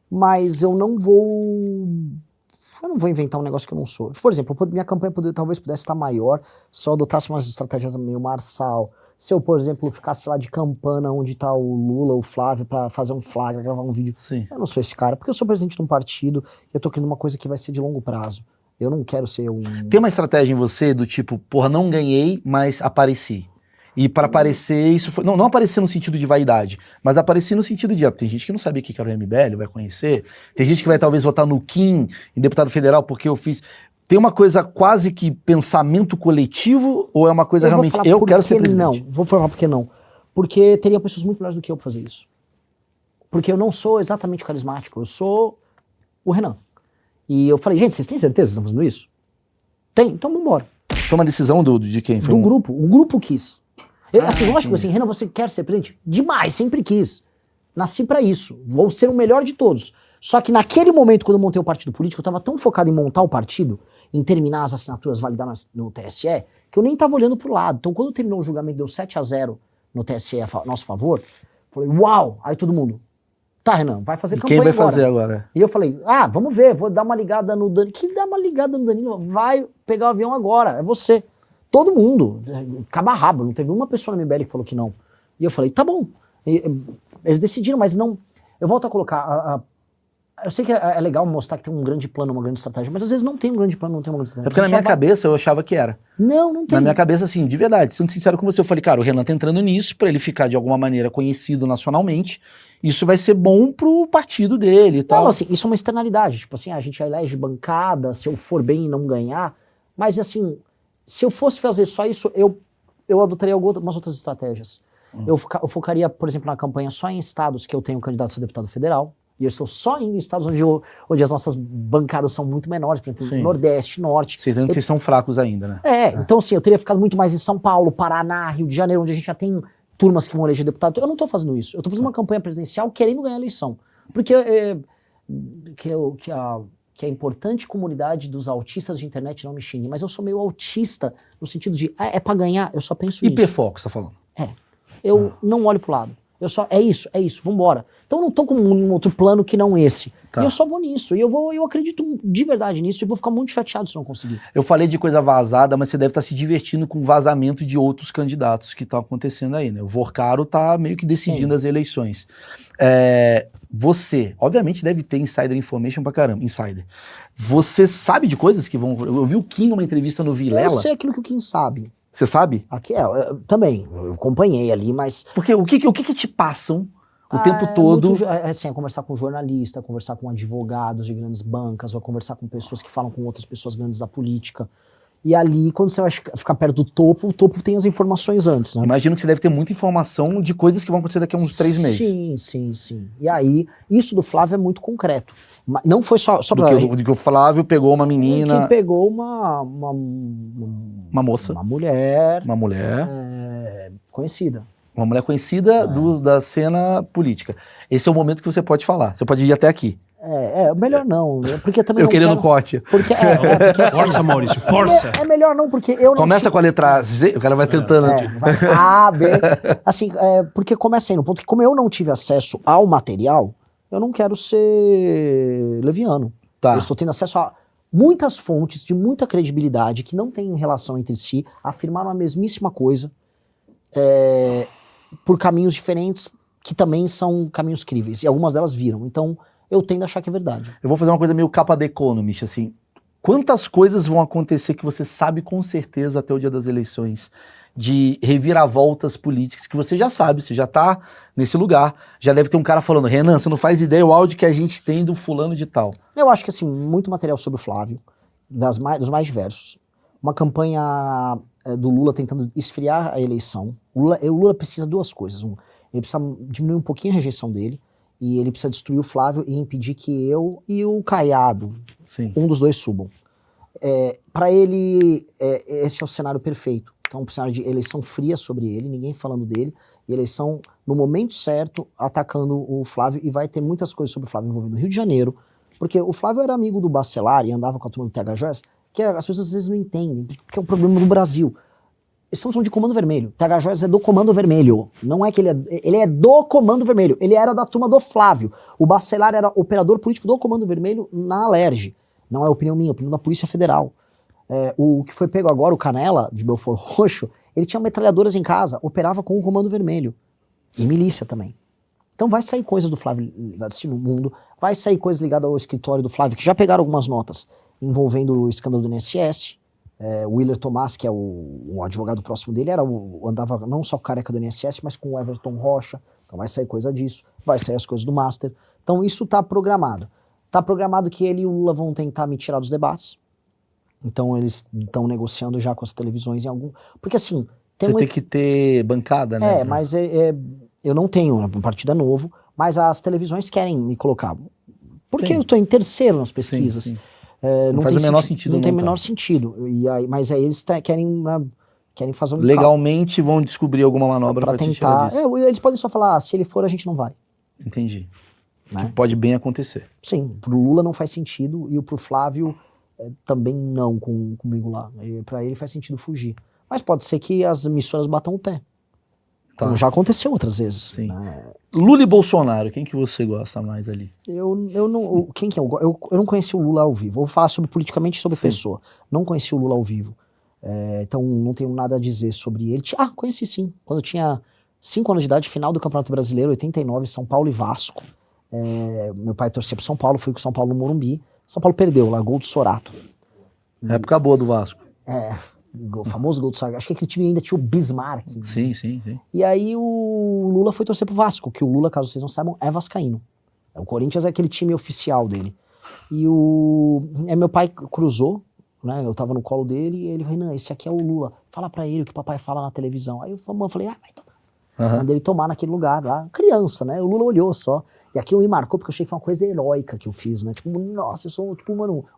mas eu não vou inventar um negócio que eu não sou. Por exemplo, minha campanha talvez pudesse estar maior se eu adotasse umas estratégias meio Marçal. Se eu, por exemplo, ficasse lá de campana onde está o Lula, o Flávio, para fazer um flagra, gravar um vídeo. Sim. Eu não sou esse cara, porque eu sou presidente de um partido e eu tô querendo uma coisa que vai ser de longo prazo. Eu não quero ser um... Tem uma estratégia em você do tipo, porra, não ganhei, mas apareci. E para aparecer, isso foi. Não aparecer no sentido de vaidade, mas aparecer no sentido de. Tem gente que não sabia o que era o MBL, vai conhecer. Tem gente que vai talvez votar no Kim, em deputado federal, porque eu fiz. Tem uma coisa quase que pensamento coletivo, ou é uma coisa realmente. Eu quero ser presidente? Não, vou falar por que não. Porque teria pessoas muito melhores do que eu pra fazer isso. Porque eu não sou exatamente carismático, eu sou o Renan. E eu falei, gente, vocês têm certeza que estão fazendo isso? Tem, então vambora. Foi uma decisão de quem? Foi do grupo, o grupo quis. Assim, lógico, entendi. assim, Renan, você quer ser presidente? Demais, sempre quis. Nasci pra isso, vou ser o melhor de todos. Só que naquele momento, quando eu montei o partido político, eu tava tão focado em montar o partido, em terminar as assinaturas, validar no TSE, que eu nem tava olhando pro lado. Então, quando terminou o julgamento, deu 7-0 no TSE a nosso favor, falei, uau! Aí todo mundo, tá, Renan, vai fazer campanha agora. Quem vai agora. fazer agora? E eu falei, vamos ver, vou dar uma ligada no Danilo. Que dá uma ligada no Danilo? Vai pegar o avião agora, é você. Todo mundo, cabo a rabo, não teve uma pessoa na MBL que falou que não. E eu falei, tá bom. Eles decidiram, mas não... Eu volto a colocar... eu sei que é legal mostrar que tem um grande plano, uma grande estratégia, mas às vezes não tem um grande plano, não tem uma grande estratégia. É porque na minha cabeça eu achava que era. Não tem. Na minha cabeça, assim, de verdade, sendo sincero com você, eu falei, cara, o Renan tá entrando nisso pra ele ficar de alguma maneira conhecido nacionalmente. Isso vai ser bom pro partido dele e tal. Não, assim, isso é uma externalidade. Tipo assim, a gente elege bancada, se eu for bem e não ganhar. Mas assim, se eu fosse fazer só isso, eu adotaria algumas outras estratégias. Eu focaria, por exemplo, na campanha só em estados que eu tenho candidato a deputado federal. E eu estou só indo em estados onde as nossas bancadas são muito menores, por exemplo, Nordeste, Norte. Vocês são fracos ainda, né? Então assim, eu teria ficado muito mais em São Paulo, Paraná, Rio de Janeiro, onde a gente já tem turmas que vão eleger deputado. Eu não estou fazendo isso. Eu estou fazendo uma campanha presidencial querendo ganhar a eleição. Porque que a importante comunidade dos autistas de internet não me xingue, mas eu sou meio autista no sentido de, é pra ganhar, eu só penso nisso. Hiperfoco, você tá falando? Eu não olho pro lado. É isso, vambora. Então eu não tô com um outro plano que não esse. Tá. E eu só vou nisso. E eu acredito de verdade nisso e vou ficar muito chateado se não conseguir. Eu falei de coisa vazada, mas você deve estar se divertindo com o vazamento de outros candidatos que estão acontecendo aí, né? O Vorcaro tá meio que decidindo as eleições. Você, obviamente, deve ter insider information pra caramba. Insider. Você sabe de coisas que vão... Eu vi o Kim numa entrevista no Vilela. Eu sei aquilo que o Kim sabe. Você sabe? Aqui também, eu acompanhei ali, mas... Porque o que te passam o tempo todo? Assim, conversar com jornalista, conversar com advogados de grandes bancas, ou conversar com pessoas que falam com outras pessoas grandes da política. E ali, quando você vai ficar perto do topo, o topo tem as informações antes, né? Imagino que você deve ter muita informação de coisas que vão acontecer daqui a uns 3 meses. Sim. E aí, isso do Flávio é muito concreto. Não foi só pra... Do que o Flávio pegou uma menina... Que pegou uma moça. Uma mulher... Uma mulher... conhecida. Uma mulher conhecida da cena política. Esse é o momento que você pode falar. Você pode ir até aqui. Melhor não. Porque também eu querendo corte. Porque, força, Maurício, força. É melhor não, porque eu não... Começa com a letra Z, o cara vai tentando. Vai A, B... Assim, porque começa aí no ponto que como eu não tive acesso ao material, eu não quero ser leviano. Tá. Eu estou tendo acesso a muitas fontes de muita credibilidade que não têm relação entre si, afirmaram a mesmíssima coisa por caminhos diferentes que também são caminhos críveis. E algumas delas viram. Então, eu tendo a achar que é verdade. Eu vou fazer uma coisa meio capa The Economist, assim. Quantas coisas vão acontecer que você sabe com certeza até o dia das eleições? De reviravoltas políticas que você já sabe, você já tá nesse lugar, já deve ter um cara falando, Renan, você não faz ideia o áudio que a gente tem do fulano de tal. Eu acho que assim, muito material sobre o Flávio, dos mais diversos. Uma campanha do Lula tentando esfriar a eleição. O Lula precisa de duas coisas. Ele precisa diminuir um pouquinho a rejeição dele, e ele precisa destruir o Flávio e impedir que eu e o Caiado, um dos dois, subam. Para ele, esse é o cenário perfeito. Então, um cenário de eleição fria sobre ele, ninguém falando dele, e eleição no momento certo, atacando o Flávio, e vai ter muitas coisas sobre o Flávio envolvendo o Rio de Janeiro, porque o Flávio era amigo do Bacelar e andava com a turma do THJoias, que as pessoas às vezes não entendem, porque é o problema do Brasil. estamos falando de Comando Vermelho. TH Joias é do Comando Vermelho. Não é que ele é do Comando Vermelho. Ele era da turma do Flávio. O Bacelar era operador político do Comando Vermelho na Alerj. Não é opinião minha, é opinião da Polícia Federal. O que foi pego agora, o Canela, de Belfort Roxo, ele tinha metralhadoras em casa, operava com o Comando Vermelho. E milícia também. Então vai sair coisas do Flávio ligadas no mundo, vai sair coisas ligadas ao escritório do Flávio, que já pegaram algumas notas envolvendo o escândalo do INSS. O Willer Tomás, que é o advogado próximo dele, andava não só com careca do INSS, mas com o Everton Rocha. Então vai sair coisa disso, vai sair as coisas do Master. Então isso está programado. Está programado que ele e o Lula vão tentar me tirar dos debates. Então eles estão negociando já com as televisões em algum... Porque assim... Tem que ter bancada, né? Mas eu não tenho, um partido é novo, mas as televisões querem me colocar. Porque eu estou em terceiro nas pesquisas. Sim. Não faz o menor sentido. Não tem o menor sentido. Mas aí eles querem fazer um... Legalmente vão descobrir alguma manobra para tentar. Eles podem só falar, se ele for a gente não vai. Entendi. Né? Que pode bem acontecer. Sim, pro Lula não faz sentido e pro Flávio também não comigo lá. Para ele faz sentido fugir. Mas pode ser que as emissoras batam o pé. Tá. Como já aconteceu outras vezes. Sim. Né? Lula e Bolsonaro, quem que você gosta mais ali? Eu não... Quem que eu não conheci o Lula ao vivo. Vou falar politicamente sobre pessoa. Não conheci o Lula ao vivo. Então não tenho nada a dizer sobre ele. Conheci sim. Quando eu tinha 5 anos de idade, final do Campeonato Brasileiro, 89, São Paulo e Vasco. Meu pai torcia pro São Paulo, fui com São Paulo no Morumbi. São Paulo perdeu lá, gol do Sorato. Época boa do Vasco. O famoso gol do Sorato. Acho que aquele time ainda tinha o Bismarck. Sim. E aí o Lula foi torcer pro Vasco, que o Lula, caso vocês não saibam, é vascaíno. O Corinthians é aquele time oficial dele. E meu pai cruzou, né? Eu tava no colo dele e ele falou, Renan, esse aqui é o Lula. Fala pra ele o que o papai fala na televisão. Aí eu falei, vai tomar. Mandei ele tomar naquele lugar lá. Criança, né? O Lula olhou só. E aquilo me marcou porque eu achei que foi uma coisa heróica que eu fiz, né? Tipo, nossa, eu sou,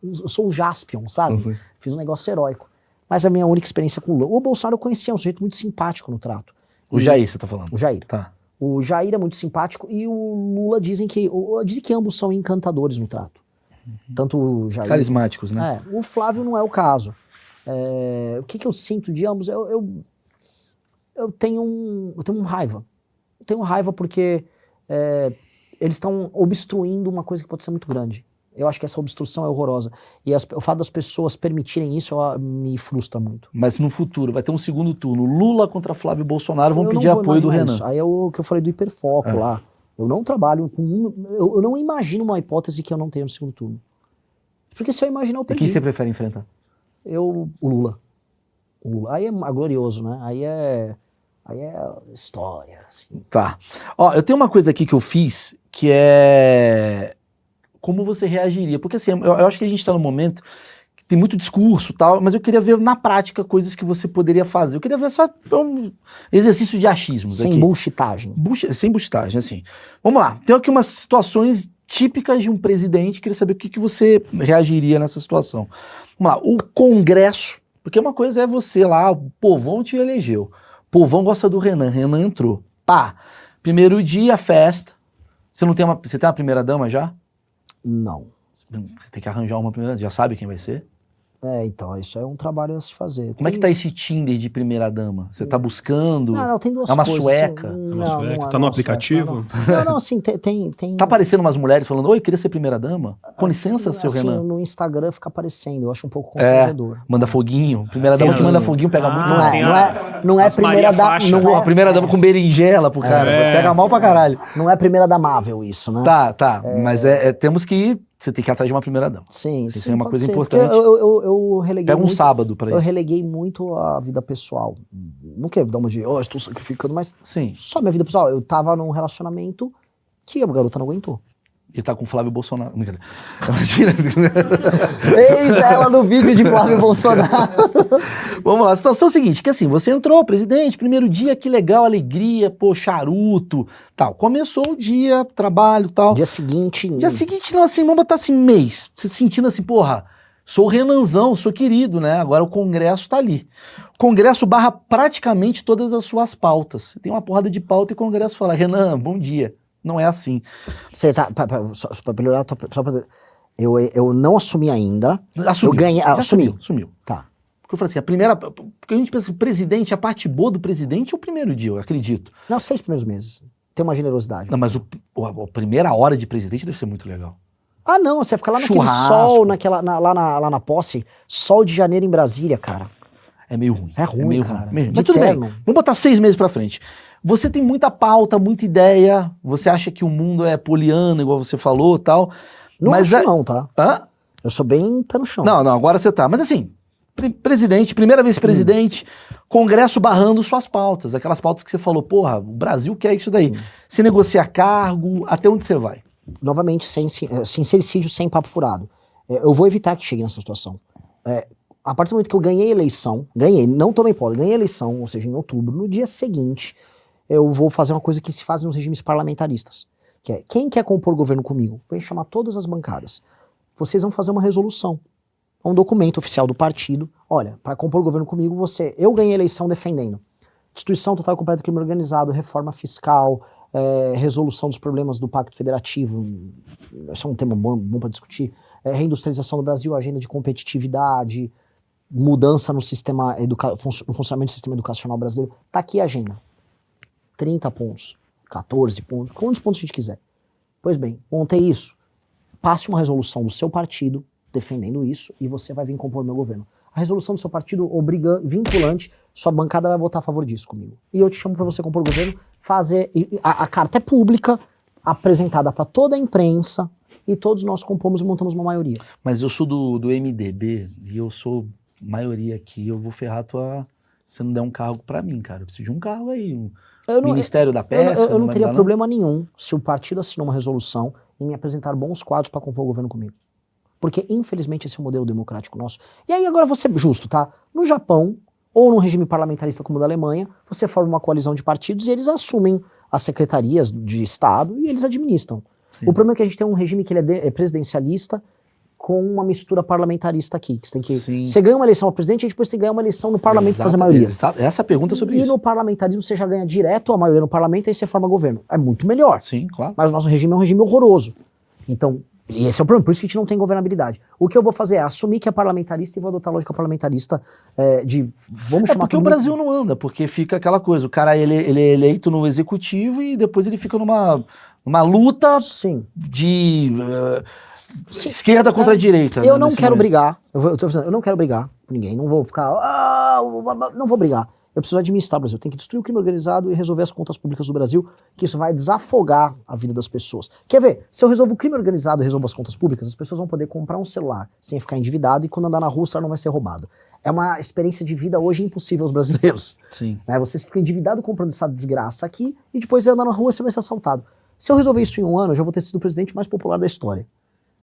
eu sou o Jaspion, sabe? Uhum. Fiz um negócio heróico. Mas a minha única experiência com o Lula. O Bolsonaro eu conhecia, um sujeito muito simpático no trato. O Jair, você tá falando? O Jair. Tá. O Jair é muito simpático e o Lula dizem que ambos são encantadores no trato. Tanto o Jair... Carismáticos, né? O Flávio não é o caso. O que eu sinto de ambos? Eu tenho raiva. Eu tenho raiva porque eles estão obstruindo uma coisa que pode ser muito grande. Eu acho que essa obstrução é horrorosa. E o fato das pessoas permitirem isso me frustra muito. Mas no futuro, vai ter um segundo turno. Lula contra Flávio Bolsonaro vão pedir apoio do Renan. Isso. Aí é o que eu falei do hiperfoco lá. Eu não trabalho com... Eu não imagino uma hipótese que eu não tenho no segundo turno. Porque se eu imaginar, eu perdi. E quem você prefere enfrentar? O Lula. Aí é glorioso, né? Aí é história, assim. Tá. Ó, eu tenho uma coisa aqui que eu fiz, que é... Como você reagiria? Porque assim, eu acho que a gente tá num momento que tem muito discurso e tal, mas eu queria ver na prática coisas que você poderia fazer. Eu queria ver só um exercício de achismos aqui. Sem bullshitagem. Sem bullshitagem, assim. Vamos lá. Tem aqui umas situações típicas de um presidente. Queria saber o que você reagiria nessa situação. Vamos lá. O Congresso, porque uma coisa é você lá, o povão te elegeu. O povão gosta do Renan. Renan entrou. Pá. Primeiro dia, festa. Você tem uma primeira dama já? Não. Você tem que arranjar uma primeira, já sabe quem vai ser? Então, isso é um trabalho a se fazer. Como é que tá esse Tinder de primeira dama? Você tá buscando? Não, tem duas coisas. É uma coisas. sueca? É uma sueca? Tá no aplicativo? Não, assim, tem... Tá aparecendo umas mulheres falando, oi, queria ser primeira dama? Com licença, seu assim, Renan. No Instagram fica aparecendo, eu acho um pouco constrangedor. Manda foguinho. Primeira dama que manda foguinho pega muito. Não é primeira dama. A primeira dama com berinjela pro cara. Pega mal pra caralho. Não é primeira damável isso, né? Tá. Mas temos que... Você tem que ir atrás de uma primeira dama. Sim, isso é uma coisa ser, importante. Eu releguei Pega um sábado pra isso. Eu releguei muito a vida pessoal. Não quero dar uma de, estou sacrificando, mas sim. Só minha vida pessoal. Eu tava num relacionamento que a garota não aguentou. E tá com o Flávio Bolsonaro. Eis ela no vídeo de Flávio Bolsonaro. Vamos lá, a situação é a seguinte, que assim, você entrou, presidente, primeiro dia, que legal, alegria, pô, charuto, tal. Começou o dia, trabalho, tal. Dia seguinte, não, assim, vamos botar assim, mês. Você sentindo assim, porra, sou o Renanzão, sou querido, né? Agora o Congresso tá ali. O Congresso barra praticamente todas as suas pautas. Tem uma porrada de pauta e o Congresso fala, Renan, bom dia. Não é assim. Você tá, só pra melhorar, eu não assumi ainda. Assumiu. Eu ganhei, Sumiu. Tá. Porque eu falei assim, porque a gente pensa, presidente, a parte boa do presidente é o primeiro dia, eu acredito. Não, 6 primeiros meses. Tem uma generosidade. Não, mas a primeira hora de presidente deve ser muito legal. Ah, não, você fica lá naquele Churrasco. sol, lá na posse, sol de janeiro em Brasília, cara. É meio ruim. É ruim, meio cara. ruim. De Mas tudo bem, terno. vamos botar 6 meses pra frente. Você tem muita pauta, muita ideia, você acha que o mundo é poliana, igual você falou e tal. Não mas acho não, tá? Hã? Eu sou bem pé no chão. Não, agora você tá. Mas assim, presidente, primeira vez presidente, Congresso barrando suas pautas, aquelas pautas que você falou, porra, o Brasil quer isso daí. Você negocia cargo, até onde você vai? Novamente, sincericídio sem papo furado. Eu vou evitar que chegue nessa situação. A partir do momento que eu ganhei a eleição, não tomei posse, ganhei a eleição, ou seja, em outubro, no dia seguinte, eu vou fazer uma coisa que se faz nos regimes parlamentaristas, que é, quem quer compor governo comigo? Vou chamar todas as bancadas. Vocês vão fazer uma resolução, um documento oficial do partido. Olha, para compor governo comigo, eu ganhei a eleição defendendo destruição total e completa do crime organizado, reforma fiscal, resolução dos problemas do Pacto Federativo, esse é um tema bom para discutir, reindustrialização do Brasil, agenda de competitividade, mudança no sistema no funcionamento do sistema educacional brasileiro. Tá aqui a agenda. 30 pontos, 14 pontos, quantos pontos a gente quiser. Pois bem, montei isso. Passe uma resolução do seu partido defendendo isso e você vai vir compor meu governo. A resolução do seu partido vinculante, sua bancada vai votar a favor disso comigo. E eu te chamo para você compor o governo, fazer... A carta é pública, apresentada para toda a imprensa, e todos nós compomos e montamos uma maioria. Mas eu sou do MDB e eu sou maioria aqui, eu vou ferrar se não der um cargo para mim, cara. Eu preciso de um cargo aí, Ministério da Pesca. Eu não teria problema nenhum se o partido assinou uma resolução e me apresentar bons quadros para compor o governo comigo. Porque, infelizmente, esse é o modelo democrático nosso. E aí, agora, vou ser justo, tá? No Japão, ou num regime parlamentarista como o da Alemanha, você forma uma coalizão de partidos e eles assumem as secretarias de Estado e eles administram. Sim. O problema é que a gente tem um regime que ele é presidencialista com uma mistura parlamentarista aqui. Que você, tem que, você ganha uma eleição para presidente e depois você ganha uma eleição no parlamento para fazer a maioria. Essa pergunta é sobre isso. E no parlamentarismo você já ganha direto a maioria no parlamento e aí você forma governo. É muito melhor. Sim, claro. Mas o nosso regime é um regime horroroso. Então, e esse é o problema, por isso que a gente não tem governabilidade. O que eu vou fazer é assumir que é parlamentarista e vou adotar a lógica parlamentarista vamos chamar... Porque o Brasil não anda, porque fica aquela coisa, o cara ele é eleito no executivo e depois ele fica numa luta de esquerda contra a direita. Eu não quero brigar, eu não quero brigar com ninguém, não vou ficar... não vou brigar. Eu preciso administrar o Brasil, eu tenho que destruir o crime organizado e resolver as contas públicas do Brasil, que isso vai desafogar a vida das pessoas. Quer ver? Se eu resolvo o crime organizado e resolvo as contas públicas, as pessoas vão poder comprar um celular sem ficar endividado e quando andar na rua o celular não vai ser roubado. É uma experiência de vida hoje impossível aos brasileiros. Sim. Você fica endividado comprando essa desgraça aqui e depois você andar na rua e você vai ser assaltado. Se eu resolver isso em um ano, eu já vou ter sido o presidente mais popular da história.